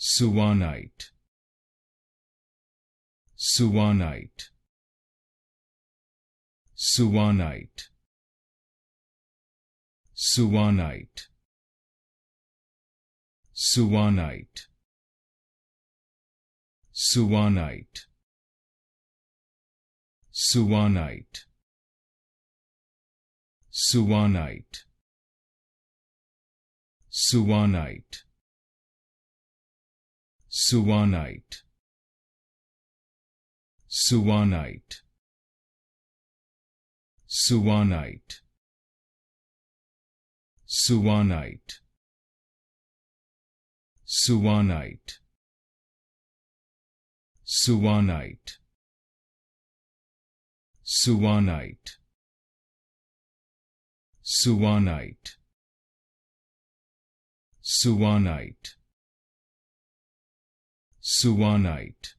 Suanite, Suanite, Suanite, Suanite, Suanite, Suanite, Suanite, Suanite, Suanite, Suanite, Suanite, Suanite, Suanite, Suanite, Suanite, Suanite, Suanite, Suanite, Suanite,